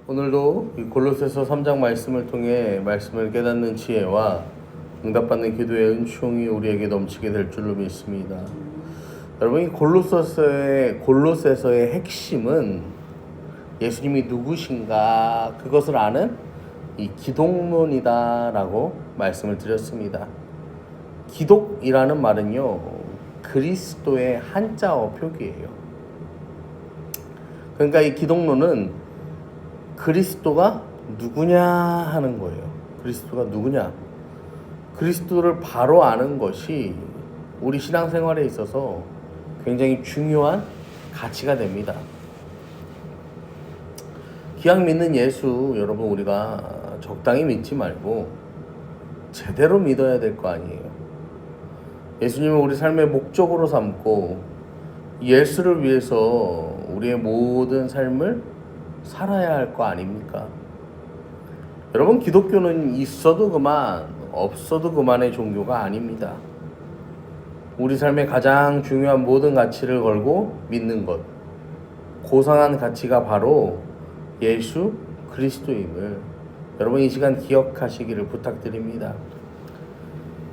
오늘도 이 골로새서 3장 말씀을 통해 말씀을 깨닫는 지혜와 응답받는 기도의 은총이 우리에게 넘치게 될 줄로 믿습니다. 여러분, 이 골로새서의 핵심은 예수님이 누구신가 그것을 아는 이 기독론이다라고 말씀을 드렸습니다. 기독이라는 말은요, 그리스도의 한자어 표기예요. 그러니까 이 기독론은 그리스도가 누구냐 하는 거예요. 그리스도가 누구냐? 그리스도를 바로 아는 것이 우리 신앙생활에 있어서 굉장히 중요한 가치가 됩니다. 기왕 믿는 예수, 여러분, 우리가 적당히 믿지 말고 제대로 믿어야 될 거 아니에요. 예수님을 우리 삶의 목적으로 삼고 예수를 위해서 우리의 모든 삶을 살아야 할 거 아닙니까? 여러분, 기독교는 있어도 그만, 없어도 그만의 종교가 아닙니다. 우리 삶의 가장 중요한 모든 가치를 걸고 믿는 것, 고상한 가치가 바로 예수 그리스도임을 여러분 이 시간 기억하시기를 부탁드립니다.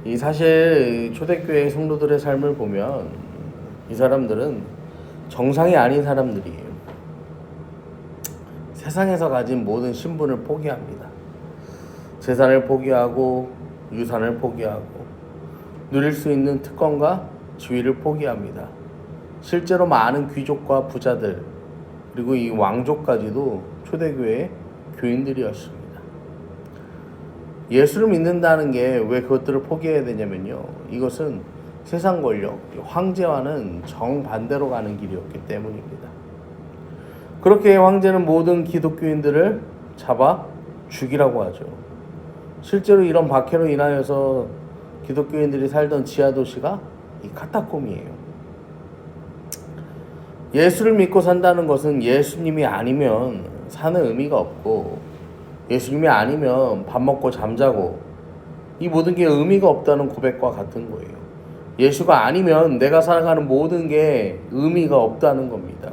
이 사실 초대교회 성도들의 삶을 보면 이 사람들은 정상이 아닌 사람들이에요. 세상에서 가진 모든 신분을 포기합니다. 재산을 포기하고 유산을 포기하고 누릴 수 있는 특권과 지위를 포기합니다. 실제로 많은 귀족과 부자들 그리고 이 왕족까지도 초대교회의 교인들이었습니다. 예수를 믿는다는 게 왜 그것들을 포기해야 되냐면요, 이것은 세상 권력, 황제와는 정반대로 가는 길이었기 때문입니다. 그렇게 황제는 모든 기독교인들을 잡아 죽이라고 하죠. 실제로 이런 박해로 인하여서 기독교인들이 살던 지하도시가 이 카타콤이에요. 예수를 믿고 산다는 것은 예수님이 아니면 사는 의미가 없고, 예수님이 아니면 밥 먹고 잠자고, 이 모든 게 의미가 없다는 고백과 같은 거예요. 예수가 아니면 내가 살아가는 모든 게 의미가 없다는 겁니다.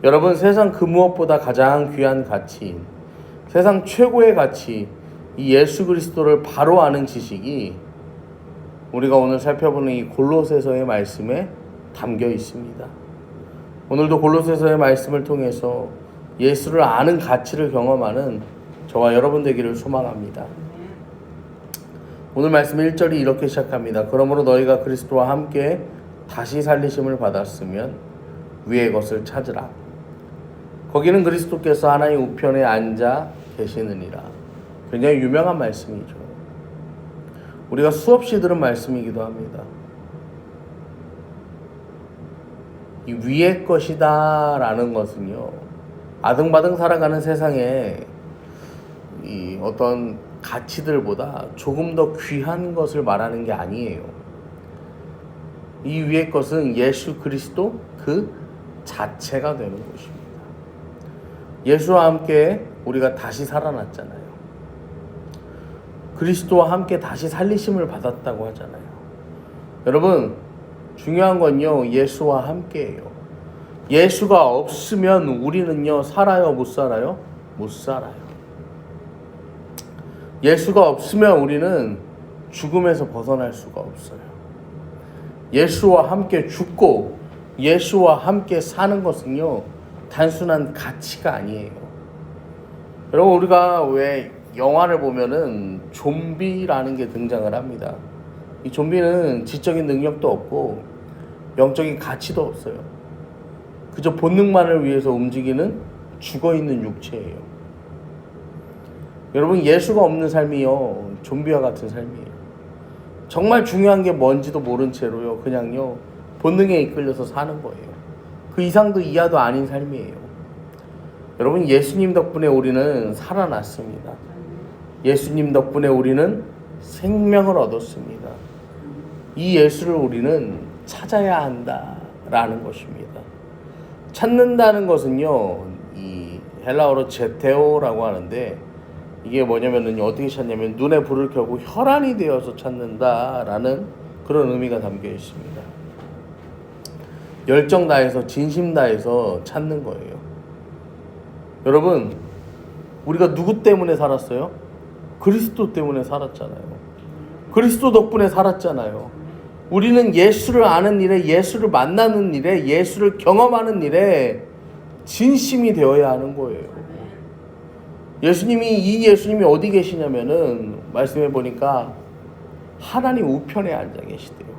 여러분, 세상 그 무엇보다 가장 귀한 가치, 세상 최고의 가치, 이 예수 그리스도를 바로 아는 지식이 우리가 오늘 살펴보는 이 골로새서의 말씀에 담겨 있습니다. 오늘도 골로새서의 말씀을 통해서 예수를 아는 가치를 경험하는 저와 여러분 되기를 소망합니다. 오늘 말씀 1절이 이렇게 시작합니다. 그러므로 너희가 그리스도와 함께 다시 살리심을 받았으면 위의 것을 찾으라. 거기는 그리스도께서 하나님 우편에 앉아 계시느니라. 굉장히 유명한 말씀이죠. 우리가 수없이 들은 말씀이기도 합니다. 이 위의 것이다 라는 것은요, 아등바등 살아가는 세상에 이 어떤 가치들보다 조금 더 귀한 것을 말하는 게 아니에요. 이 위의 것은 예수 그리스도 그 자체가 되는 것입니다. 예수와 함께 우리가 다시 살아났잖아요. 그리스도와 함께 다시 살리심을 받았다고 하잖아요. 여러분, 중요한 건요, 예수와 함께예요. 예수가 없으면 우리는요, 살아요, 못 살아요? 못 살아요. 예수가 없으면 우리는 죽음에서 벗어날 수가 없어요. 예수와 함께 죽고 예수와 함께 사는 것은요, 단순한 가치가 아니에요. 여러분, 우리가 왜 영화를 보면은 좀비라는 게 등장을 합니다. 이 좀비는 지적인 능력도 없고 영적인 가치도 없어요. 그저 본능만을 위해서 움직이는 죽어있는 육체예요. 여러분, 예수가 없는 삶이요, 좀비와 같은 삶이에요. 정말 중요한 게 뭔지도 모른 채로요, 그냥요, 본능에 이끌려서 사는 거예요. 그 이상도 이하도 아닌 삶이에요. 여러분, 예수님 덕분에 우리는 살아났습니다. 예수님 덕분에 우리는 생명을 얻었습니다. 이 예수를 우리는 찾아야 한다라는 것입니다. 찾는다는 것은요, 이 헬라어로 제테오라고 하는데, 이게 뭐냐면은 어떻게 찾냐면 눈에 불을 켜고 혈안이 되어서 찾는다라는 그런 의미가 담겨 있습니다. 열정 다해서 진심 다해서 찾는 거예요. 여러분, 우리가 누구 때문에 살았어요? 그리스도 때문에 살았잖아요. 그리스도 덕분에 살았잖아요. 우리는 예수를 아는 일에, 예수를 만나는 일에, 예수를 경험하는 일에 진심이 되어야 하는 거예요. 이 예수님이 어디 계시냐면은 말씀해 보니까 하나님 우편에 앉아 계시대요.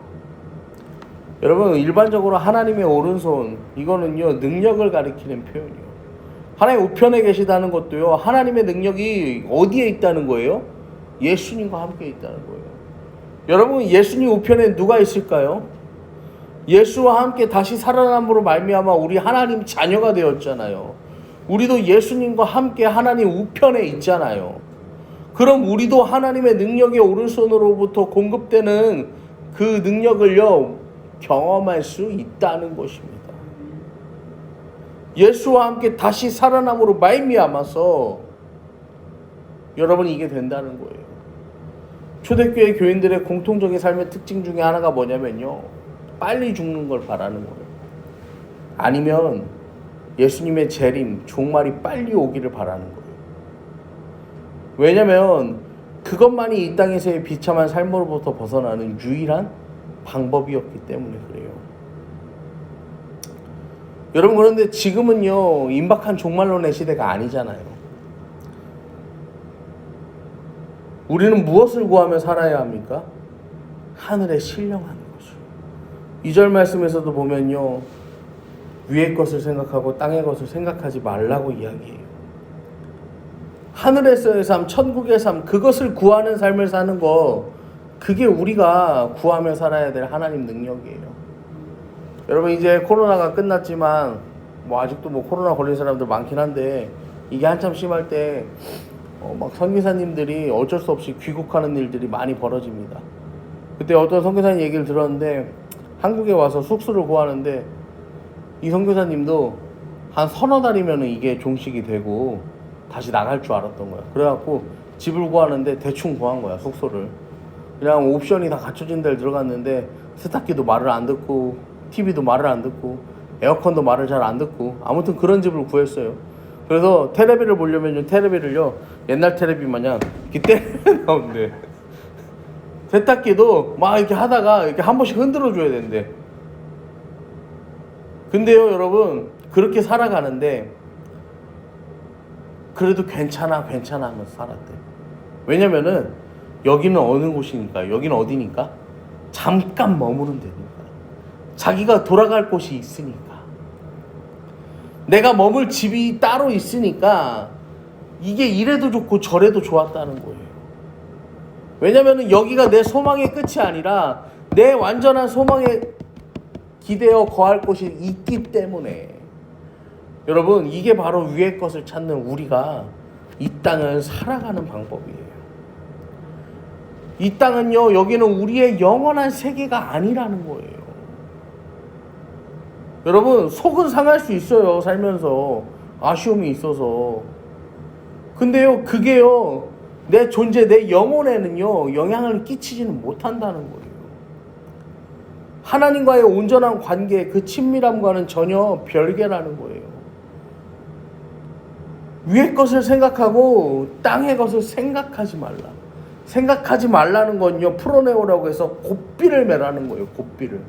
여러분, 일반적으로 하나님의 오른손, 이거는요 능력을 가리키는 표현이에요. 하나님 우편에 계시다는 것도요, 하나님의 능력이 어디에 있다는 거예요? 예수님과 함께 있다는 거예요. 여러분, 예수님 우편에 누가 있을까요? 예수와 함께 다시 살아남으로 말미암아 우리 하나님 자녀가 되었잖아요. 우리도 예수님과 함께 하나님 우편에 있잖아요. 그럼 우리도 하나님의 능력의 오른손으로부터 공급되는 그 능력을요 경험할 수 있다는 것입니다. 예수와 함께 다시 살아남으로 말미암아서 여러분 이게 된다는 거예요. 초대교회 교인들의 공통적인 삶의 특징 중에 하나가 뭐냐면요, 빨리 죽는 걸 바라는 거예요. 아니면 예수님의 재림, 종말이 빨리 오기를 바라는 거예요. 왜냐면 그것만이 이 땅에서의 비참한 삶으로부터 벗어나는 유일한 방법이었기 때문에 그래요. 여러분, 그런데 지금은요 임박한 종말론의 시대가 아니잖아요. 우리는 무엇을 구하며 살아야 합니까? 하늘에 신령하는 것을. 2절 말씀에서도 보면요, 위의 것을 생각하고 땅의 것을 생각하지 말라고 이야기해요. 하늘에서의 삶, 천국의 삶, 그것을 구하는 삶을 사는 거, 그게 우리가 구하며 살아야 될 하나님 능력이에요. 여러분, 이제 코로나가 끝났지만 아직도 코로나 걸린 사람들 많긴 한데, 이게 한참 심할 때 막 선교사님들이 어쩔 수 없이 귀국하는 일들이 많이 벌어집니다. 그때 어떤 선교사님 얘기를 들었는데, 한국에 와서 숙소를 구하는데 이 선교사님도 한 서너 달이면 이게 종식이 되고 다시 나갈 줄 알았던 거야. 그래갖고 집을 구하는데 대충 구한 거야, 숙소를. 그냥 옵션이 다 갖춰진 데를 들어갔는데 세탁기도 말을 안 듣고, TV도 말을 안 듣고, 에어컨도 말을 잘 안 듣고, 아무튼 그런 집을 구했어요. 그래서 테레비를 보려면 테레비를요 옛날 테레비 마냥 이렇게 때려 나온대. 세탁기도 막 이렇게 하다가 이렇게 한 번씩 흔들어 줘야 된대. 근데요 여러분, 그렇게 살아가는데 그래도 괜찮아 하면서 살았대. 왜냐면은 여기는 어느 곳이니까, 여기는 어디니까? 잠깐 머무는 데니까. 자기가 돌아갈 곳이 있으니까. 내가 머물 집이 따로 있으니까 이게 이래도 좋고 저래도 좋았다는 거예요. 왜냐면은 여기가 내 소망의 끝이 아니라 내 완전한 소망에 기대어 거할 곳이 있기 때문에. 여러분, 이게 바로 위의 것을 찾는 우리가 이 땅을 살아가는 방법이에요. 이 땅은요, 여기는 우리의 영원한 세계가 아니라는 거예요. 여러분, 속은 상할 수 있어요, 살면서. 아쉬움이 있어서. 근데요, 그게요, 내 존재, 내 영혼에는요 영향을 끼치지는 못한다는 거예요. 하나님과의 온전한 관계, 그 친밀함과는 전혀 별개라는 거예요. 위의 것을 생각하고 땅의 것을 생각하지 말라. 생각하지 말라는 건요, 풀어내오라고 해서 곱비를 매라는 거예요. 곱비를.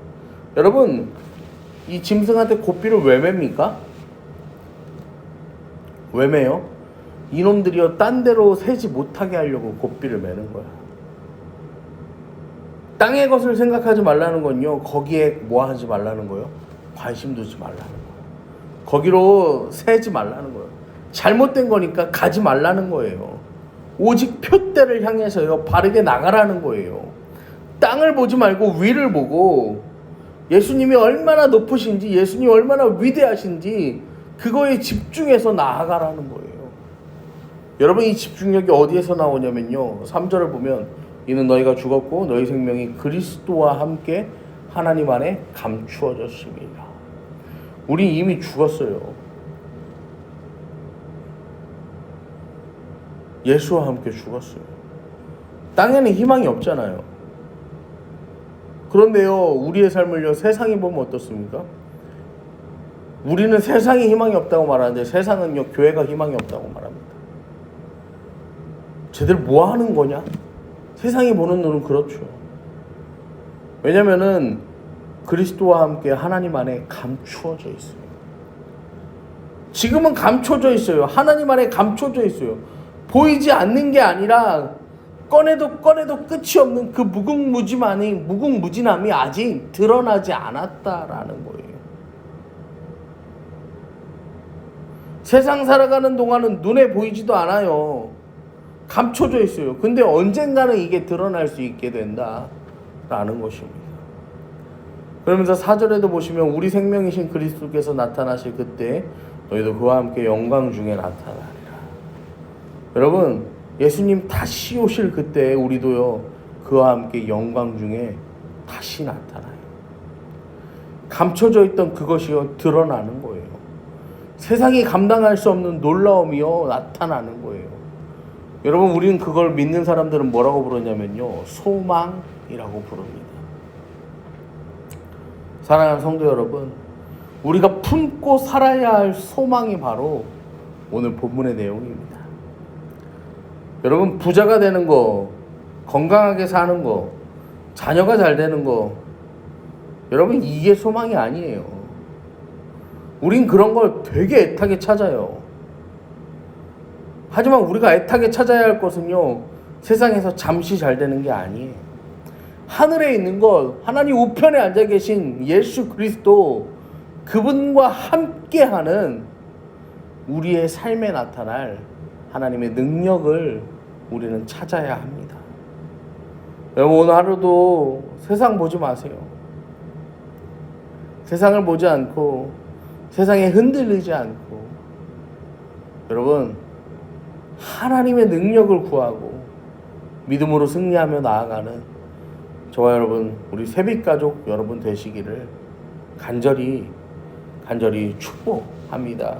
여러분, 이 짐승한테 곱비를 왜 맵니까? 왜 매요? 이놈들이요 딴 데로 새지 못하게 하려고 곱비를 매는 거야. 땅의 것을 생각하지 말라는 건요, 거기에 뭐 하지 말라는 거예요? 관심 두지 말라는 거예요. 거기로 새지 말라는 거예요. 잘못된 거니까 가지 말라는 거예요. 오직 표대를 향해서요 바르게 나가라는 거예요. 땅을 보지 말고 위를 보고, 예수님이 얼마나 높으신지, 예수님이 얼마나 위대하신지 그거에 집중해서 나아가라는 거예요. 여러분, 이 집중력이 어디에서 나오냐면요, 3절을 보면 이는 너희가 죽었고 너희 생명이 그리스도와 함께 하나님 안에 감추어졌습니다. 우리 이미 죽었어요. 예수와 함께 죽었어요. 땅에는 희망이 없잖아요. 그런데요, 우리의 삶을요 세상이 보면 어떻습니까? 우리는 세상에 희망이 없다고 말하는데 세상은요 교회가 희망이 없다고 말합니다. 쟤들 뭐 하는 거냐? 세상이 보는 눈은 그렇죠. 왜냐면은 그리스도와 함께 하나님 안에 감추어져 있어요. 지금은 감춰져 있어요. 하나님 안에 감춰져 있어요. 보이지 않는 게 아니라 꺼내도 끝이 없는 그 무궁무진함이 아직 드러나지 않았다라는 거예요. 세상 살아가는 동안은 눈에 보이지도 않아요. 감춰져 있어요. 근데 언젠가는 이게 드러날 수 있게 된다라는 것입니다. 그러면서 4절에도 보시면 우리 생명이신 그리스도께서 나타나실 그때 너희도 그와 함께 영광 중에 나타나리라. 여러분, 예수님 다시 오실 그때 우리도요 그와 함께 영광 중에 다시 나타나요. 감춰져 있던 그것이요 드러나는 거예요. 세상이 감당할 수 없는 놀라움이요 나타나는 거예요. 여러분, 우리는 그걸 믿는 사람들은 뭐라고 부르냐면요 소망이라고 부릅니다. 사랑하는 성도 여러분, 우리가 품고 살아야 할 소망이 바로 오늘 본문의 내용입니다. 여러분, 부자가 되는 거, 건강하게 사는 거, 자녀가 잘 되는 거, 여러분 이게 소망이 아니에요. 우린 그런 걸 되게 애타게 찾아요. 하지만 우리가 애타게 찾아야 할 것은요 세상에서 잠시 잘 되는 게 아니에요. 하늘에 있는 것, 하나님 우편에 앉아 계신 예수 그리스도, 그분과 함께하는 우리의 삶에 나타날 하나님의 능력을 우리는 찾아야 합니다. 여러분, 오늘 하루도 세상 보지 마세요. 세상을 보지 않고 세상에 흔들리지 않고 여러분 하나님의 능력을 구하고 믿음으로 승리하며 나아가는 저와 여러분, 우리 세빛가족 여러분 되시기를 간절히 축복합니다.